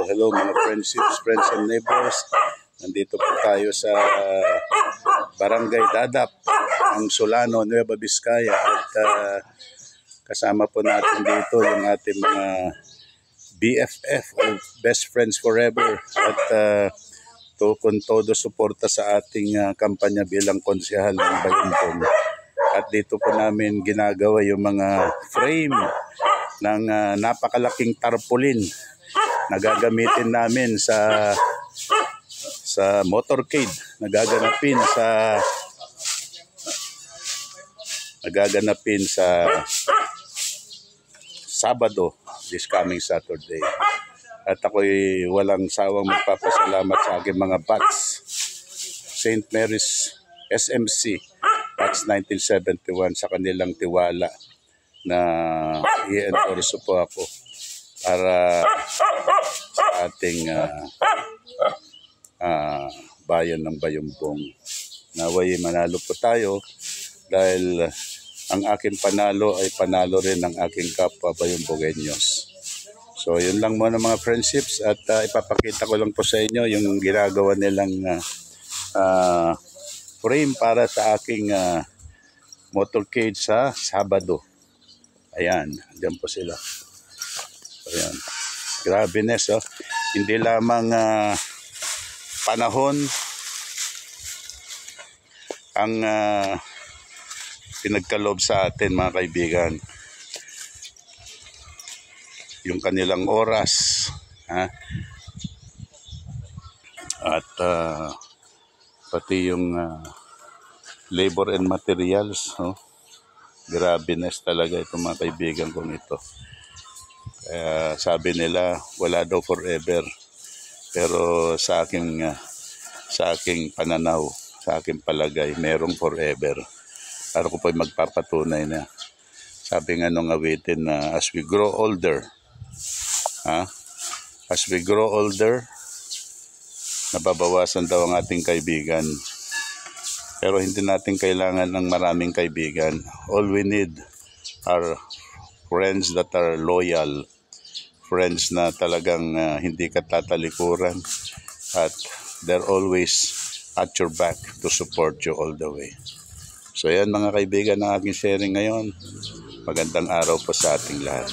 hello mga friendships, friends and neighbors. Nandito po tayo sa Barangay Dadap, ang Solano, Nueva Vizcaya. At kasama po natin dito yung ating mga BFF or Best Friends Forever. At con todo suporta sa ating kampanya bilang konsehal ng Bayambong. At dito po namin ginagawa yung mga frame ng napakalaking tarpaulin na gagamitin namin sa motorcade na gaganapin sa Sabado, this coming Saturday. At ako'y walang sawang magpapasalamat sa aking mga bats, St. Mary's SMC, Bats 1971, sa kanilang tiwala na i-endorse po ako para sa ating bayan ng Bayambong. Naway manalo po tayo dahil ang aking panalo ay panalo rin ng aking kapwa Bayambongenyos. So yun lang muna mga friendships, at ipapakita ko lang po sa inyo yung ginagawa nilang frame para sa aking motorcade sa Sabado. Ayan, dyan po sila. Ayan. Grabe Nes, oh. Hindi lamang panahon ang pinagkaloob sa atin mga kaibigan. Yung kanilang oras, ha? At pati yung labor and materials, oh. Grabe Nes talaga itong mga kaibigan kong ito. Kaya sabi nila wala daw forever, pero sa aking pananaw, sa aking palagay, merong forever. Para ko po'y magpapatunay na. Sabi nga nung awitin na as we grow older, as we grow older, nababawasan daw ang ating kaibigan. Pero hindi natin kailangan ng maraming kaibigan. All we need are friends that are loyal. Friends na talagang hindi ka tatalikuran. At they're always at your back to support you all the way. So yan mga kaibigan, ang aking sharing ngayon. Magandang araw po sa ating lahat.